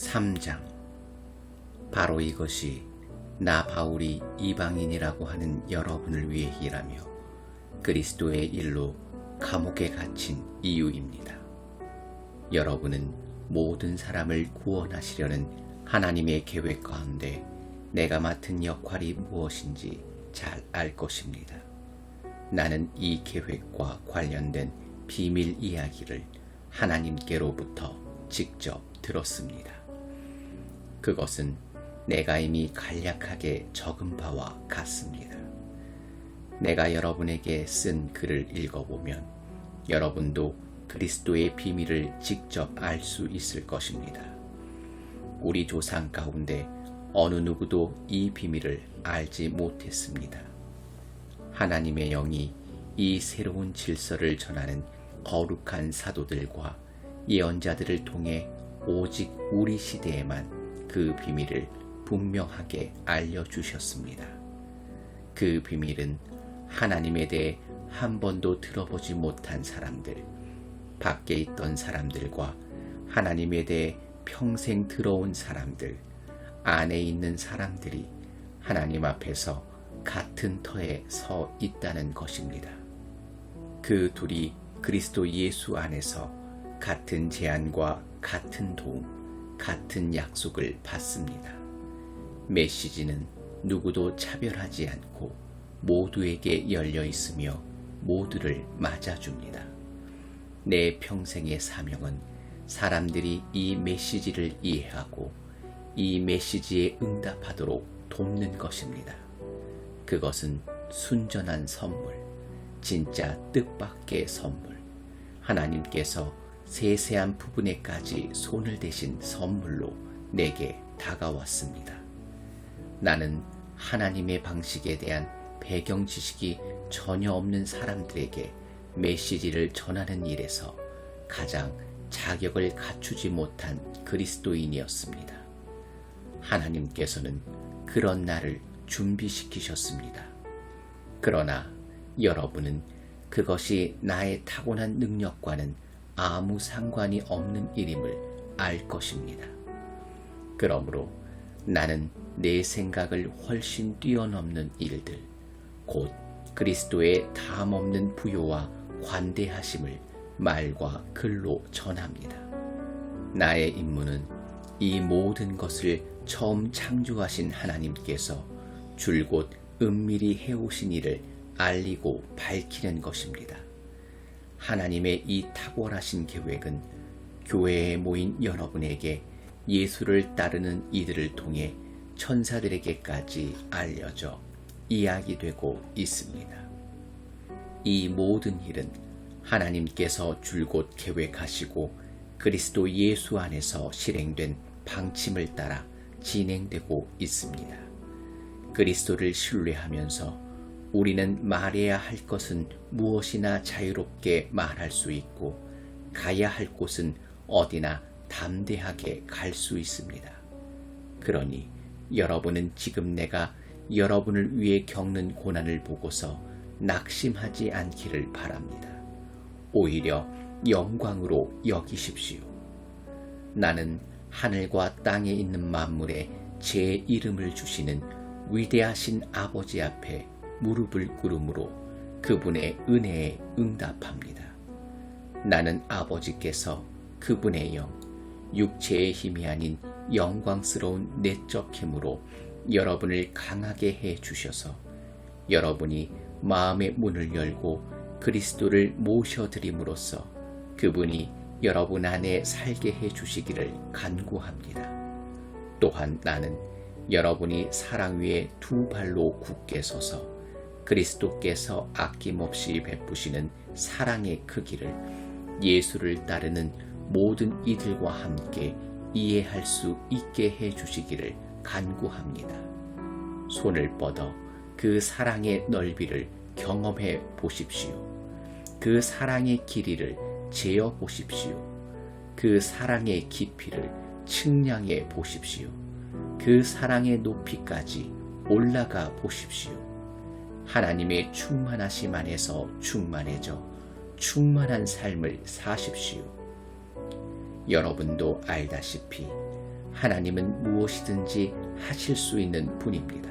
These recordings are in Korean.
3장. 바로 이것이 나 바울이 이방인이라고 하는 여러분을 위해 일하며 그리스도의 일로 감옥에 갇힌 이유입니다. 여러분은 모든 사람을 구원하시려는 하나님의 계획 가운데 내가 맡은 역할이 무엇인지 잘 알 것입니다. 나는 이 계획과 관련된 비밀 이야기를 하나님께로부터 직접 들었습니다. 그것은 내가 이미 간략하게 적은 바와 같습니다. 내가 여러분에게 쓴 글을 읽어보면 여러분도 그리스도의 비밀을 직접 알 수 있을 것입니다. 우리 조상 가운데 어느 누구도 이 비밀을 알지 못했습니다. 하나님의 영이 이 새로운 질서를 전하는 거룩한 사도들과 예언자들을 통해 오직 우리 시대에만 그 비밀을 분명하게 알려주셨습니다. 그 비밀은 하나님에 대해 한 번도 들어보지 못한 사람들, 밖에 있던 사람들과 하나님에 대해 평생 들어온 사람들, 안에 있는 사람들이 하나님 앞에서 같은 터에 서 있다는 것입니다. 그 둘이 그리스도 예수 안에서 같은 제안과 같은 도움, 같은 약속을 받습니다. 메시지는 누구도 차별하지 않고 모두에게 열려 있으며 모두를 맞아줍니다. 내 평생의 사명은 사람들이 이 메시지를 이해하고 이 메시지에 응답하도록 돕는 것입니다. 그것은 순전한 선물, 진짜 뜻밖의 선물, 하나님께서 세세한 부분에까지 손을 대신 선물로 내게 다가왔습니다. 나는 하나님의 방식에 대한 배경 지식이 전혀 없는 사람들에게 메시지를 전하는 일에서 가장 자격을 갖추지 못한 그리스도인이었습니다. 하나님께서는 그런 나를 준비시키셨습니다. 그러나 여러분은 그것이 나의 타고난 능력과는 아무 상관이 없는 일임을 알 것입니다. 그러므로 나는 내 생각을 훨씬 뛰어넘는 일들, 곧 그리스도의 다함없는 부요와 관대하심을 말과 글로 전합니다. 나의 임무는 이 모든 것을 처음 창조하신 하나님께서 줄곧 은밀히 해오신 일을 알리고 밝히는 것입니다. 하나님의 이 탁월하신 계획은 교회에 모인 여러분에게 예수를 따르는 이들을 통해 천사들에게까지 알려져 이야기되고 있습니다. 이 모든 일은 하나님께서 줄곧 계획하시고 그리스도 예수 안에서 실행된 방침을 따라 진행되고 있습니다. 그리스도를 신뢰하면서 우리는 말해야 할 것은 무엇이나 자유롭게 말할 수 있고 가야 할 곳은 어디나 담대하게 갈 수 있습니다. 그러니 여러분은 지금 내가 여러분을 위해 겪는 고난을 보고서 낙심하지 않기를 바랍니다. 오히려 영광으로 여기십시오. 나는 하늘과 땅에 있는 만물에 제 이름을 주시는 위대하신 아버지 앞에 무릎을 꿇음으로 그분의 은혜에 응답합니다. 나는 아버지께서 그분의 영, 육체의 힘이 아닌 영광스러운 내적 힘으로 여러분을 강하게 해 주셔서 여러분이 마음의 문을 열고 그리스도를 모셔드림으로써 그분이 여러분 안에 살게 해 주시기를 간구합니다. 또한 나는 여러분이 사랑 위에 두 발로 굳게 서서 그리스도께서 아낌없이 베푸시는 사랑의 크기를 예수를 따르는 모든 이들과 함께 이해할 수 있게 해 주시기를 간구합니다. 손을 뻗어 그 사랑의 넓이를 경험해 보십시오. 그 사랑의 길이를 재어 보십시오. 그 사랑의 깊이를 측량해 보십시오. 그 사랑의 높이까지 올라가 보십시오. 하나님의 충만하심 안에서 충만해져 충만한 삶을 사십시오. 여러분도 알다시피 하나님은 무엇이든지 하실 수 있는 분입니다.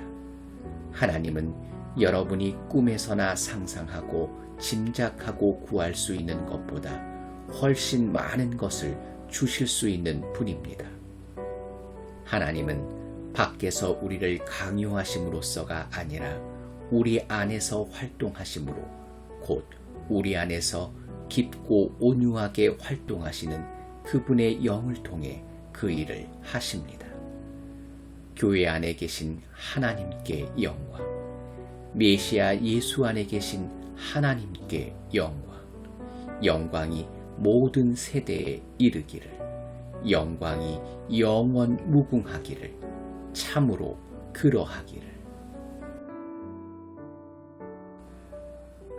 하나님은 여러분이 꿈에서나 상상하고 짐작하고 구할 수 있는 것보다 훨씬 많은 것을 주실 수 있는 분입니다. 하나님은 밖에서 우리를 강요하심으로써가 아니라 우리 안에서 활동하심으로, 곧 우리 안에서 깊고 온유하게 활동하시는 그분의 영을 통해 그 일을 하십니다. 교회 안에 계신 하나님께 영광, 메시아 예수 안에 계신 하나님께 영광, 영광이 모든 세대에 이르기를, 영광이 영원 무궁하기를, 참으로 그러하기를.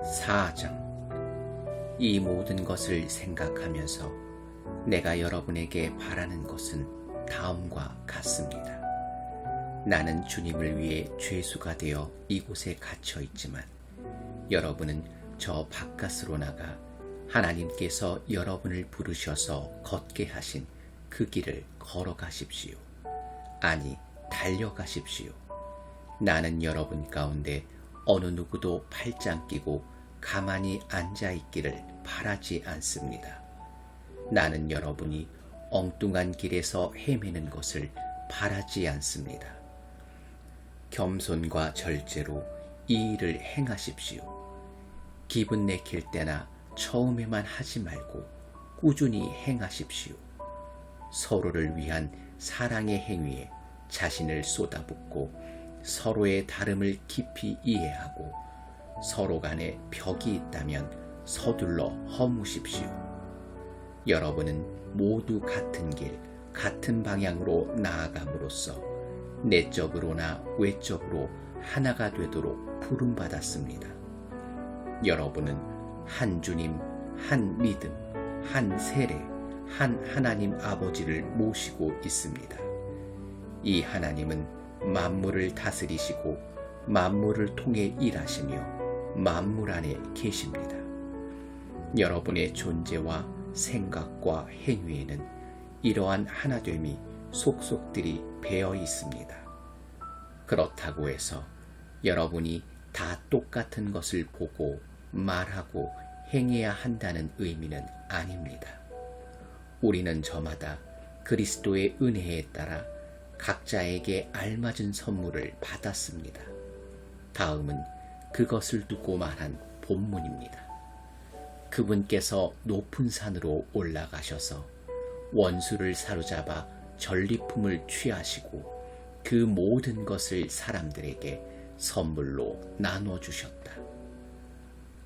4장. 이 모든 것을 생각하면서 내가 여러분에게 바라는 것은 다음과 같습니다. 나는 주님을 위해 죄수가 되어 이곳에 갇혀 있지만 여러분은 저 바깥으로 나가 하나님께서 여러분을 부르셔서 걷게 하신 그 길을 걸어가십시오. 아니, 달려가십시오. 나는 여러분 가운데 어느 누구도 팔짱 끼고 가만히 앉아있기를 바라지 않습니다. 나는 여러분이 엉뚱한 길에서 헤매는 것을 바라지 않습니다. 겸손과 절제로 이 일을 행하십시오. 기분 내킬 때나 처음에만 하지 말고 꾸준히 행하십시오. 서로를 위한 사랑의 행위에 자신을 쏟아붓고 서로의 다름을 깊이 이해하고 서로 간에 벽이 있다면 서둘러 허무십시오. 여러분은 모두 같은 길, 같은 방향으로 나아감으로써 내적으로나 외적으로 하나가 되도록 부름받았습니다. 여러분은 한 주님, 한 믿음, 한 세례, 한 하나님 아버지를 모시고 있습니다. 이 하나님은 만물을 다스리시고 만물을 통해 일하시며 만물 안에 계십니다. 여러분의 존재와 생각과 행위에는 이러한 하나됨이 속속들이 배어 있습니다. 그렇다고 해서 여러분이 다 똑같은 것을 보고 말하고 행해야 한다는 의미는 아닙니다. 우리는 저마다 그리스도의 은혜에 따라 각자에게 알맞은 선물을 받았습니다. 다음은 그것을 두고 말한 본문입니다. 그분께서 높은 산으로 올라가셔서 원수를 사로잡아 전리품을 취하시고 그 모든 것을 사람들에게 선물로 나눠주셨다.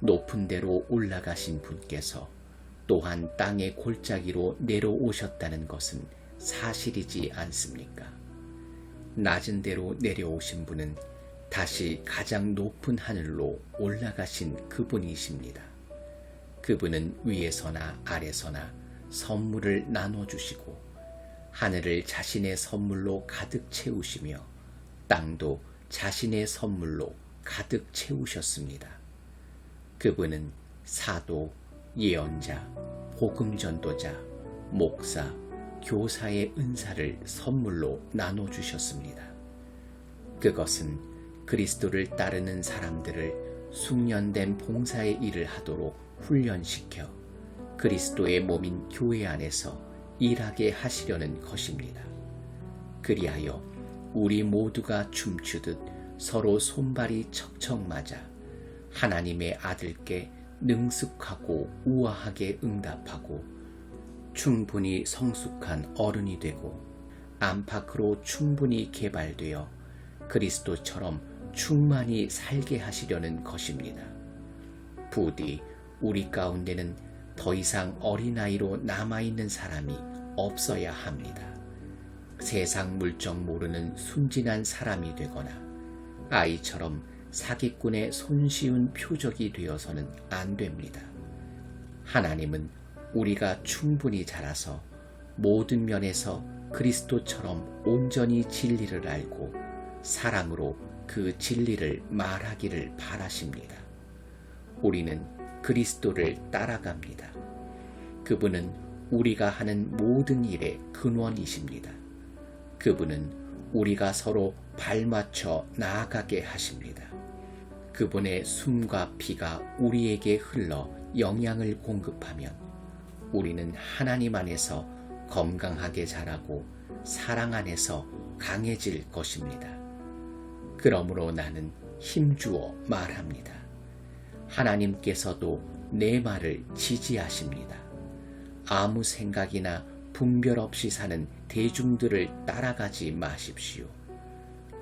높은 데로 올라가신 분께서 또한 땅의 골짜기로 내려오셨다는 것은 사실이지 않습니까? 낮은 데로 내려오신 분은 다시 가장 높은 하늘로 올라가신 그분이십니다. 그분은 위에서나 아래서나 선물을 나눠주시고 하늘을 자신의 선물로 가득 채우시며 땅도 자신의 선물로 가득 채우셨습니다. 그분은 사도, 예언자, 복음전도자, 목사, 교사의 은사를 선물로 나눠주셨습니다. 그것은 그리스도를 따르는 사람들을 숙련된 봉사의 일을 하도록 훈련시켜 그리스도의 몸인 교회 안에서 일하게 하시려는 것입니다. 그리하여 우리 모두가 춤추듯 서로 손발이 척척 맞아 하나님의 아들께 능숙하고 우아하게 응답하고 충분히 성숙한 어른이 되고 안팎으로 충분히 개발되어 그리스도처럼 충만히 살게 하시려는 것입니다. 부디 우리 가운데는 더 이상 어린아이로 남아있는 사람이 없어야 합니다. 세상 물정 모르는 순진한 사람이 되거나 아이처럼 사기꾼의 손쉬운 표적이 되어서는 안 됩니다. 하나님은 우리가 충분히 자라서 모든 면에서 그리스도처럼 온전히 진리를 알고 사랑으로 그 진리를 말하기를 바라십니다. 우리는 그리스도를 따라갑니다. 그분은 우리가 하는 모든 일의 근원이십니다. 그분은 우리가 서로 발맞춰 나아가게 하십니다. 그분의 숨과 피가 우리에게 흘러 영양을 공급하면 우리는 하나님 안에서 건강하게 자라고 사랑 안에서 강해질 것입니다. 그러므로 나는 힘주어 말합니다. 하나님께서도 내 말을 지지하십니다. 아무 생각이나 분별 없이 사는 대중들을 따라가지 마십시오.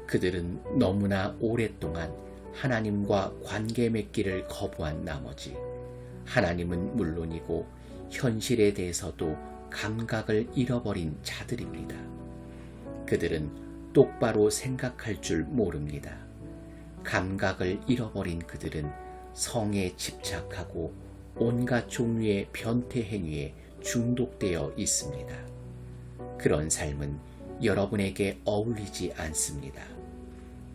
그들은 너무나 오랫동안 하나님과 관계 맺기를 거부한 나머지 하나님은 물론이고 현실에 대해서도 감각을 잃어버린 자들입니다. 그들은 똑바로 생각할 줄 모릅니다. 감각을 잃어버린 그들은 성에 집착하고 온갖 종류의 변태 행위에 중독되어 있습니다. 그런 삶은 여러분에게 어울리지 않습니다.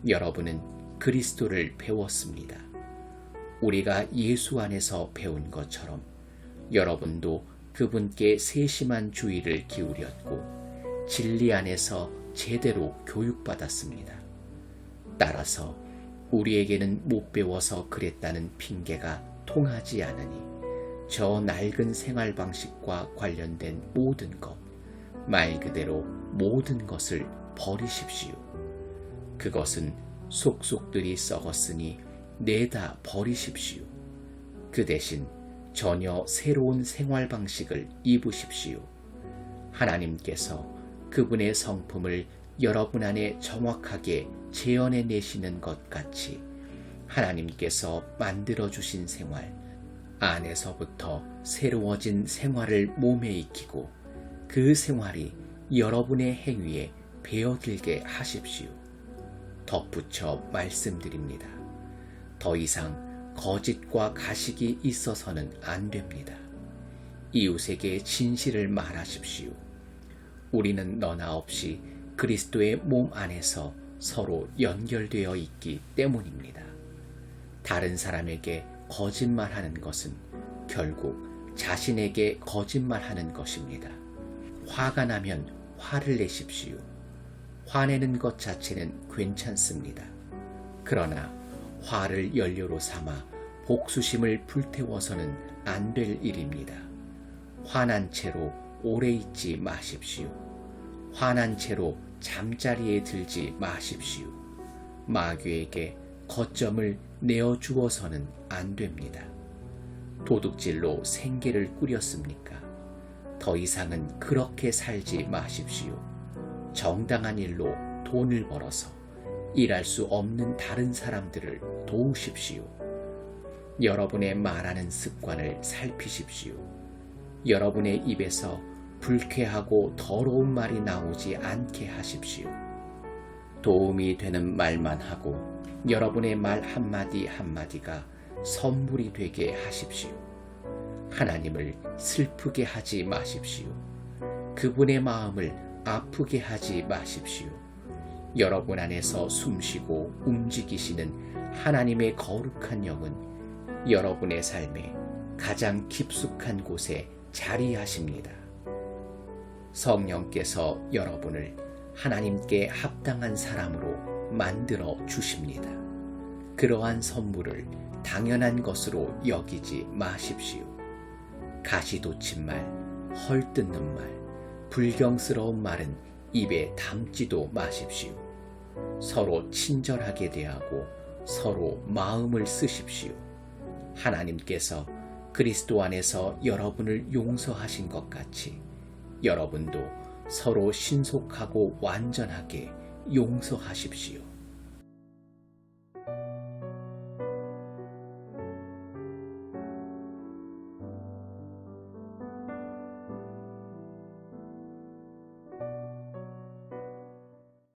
여러분은 그리스도를 배웠습니다. 우리가 예수 안에서 배운 것처럼 여러분도 그분께 세심한 주의를 기울였고 진리 안에서 제대로 교육받았습니다. 따라서 우리에게는 못 배워서 그랬다는 핑계가 통하지 않으니 저 낡은 생활 방식과 관련된 모든 것, 말 그대로 모든 것을 버리십시오. 그것은 속속들이 썩었으니 내다 버리십시오. 그 대신 전혀 새로운 생활 방식을 입으십시오. 하나님께서 그분의 성품을 여러분 안에 정확하게 재현해 내시는 것 같이 하나님께서 만들어주신 생활 안에서부터 새로워진 생활을 몸에 익히고 그 생활이 여러분의 행위에 배어들게 하십시오. 덧붙여 말씀드립니다. 더 이상 거짓과 가식이 있어서는 안 됩니다. 이웃에게 진실을 말하십시오. 우리는 너나 없이 그리스도의 몸 안에서 서로 연결되어 있기 때문입니다. 다른 사람에게 거짓말하는 것은 결국 자신에게 거짓말하는 것입니다. 화가 나면 화를 내십시오. 화내는 것 자체는 괜찮습니다. 그러나 화를 연료로 삼아 복수심을 불태워서는 안 될 일입니다. 화난 채로 오래 있지 마십시오. 화난 채로 잠자리에 들지 마십시오. 마귀에게 거점을 내어주어서는 안 됩니다. 도둑질로 생계를 꾸렸습니까? 더 이상은 그렇게 살지 마십시오. 정당한 일로 돈을 벌어서 일할 수 없는 다른 사람들을 도우십시오. 여러분의 말하는 습관을 살피십시오. 여러분의 입에서 불쾌하고 더러운 말이 나오지 않게 하십시오. 도움이 되는 말만 하고 여러분의 말 한마디 한마디가 선물이 되게 하십시오. 하나님을 슬프게 하지 마십시오. 그분의 마음을 아프게 하지 마십시오. 여러분 안에서 숨쉬고 움직이시는 하나님의 거룩한 영은 여러분의 삶에 가장 깊숙한 곳에 자리하십니다. 성령께서 여러분을 하나님께 합당한 사람으로 만들어 주십니다. 그러한 선물을 당연한 것으로 여기지 마십시오. 가시돋친 말, 헐뜯는 말, 불경스러운 말은 입에 담지도 마십시오. 서로 친절하게 대하고 서로 마음을 쓰십시오. 하나님께서 그리스도 안에서 여러분을 용서하신 것 같이 여러분도 서로 신속하고 완전하게 용서하십시오.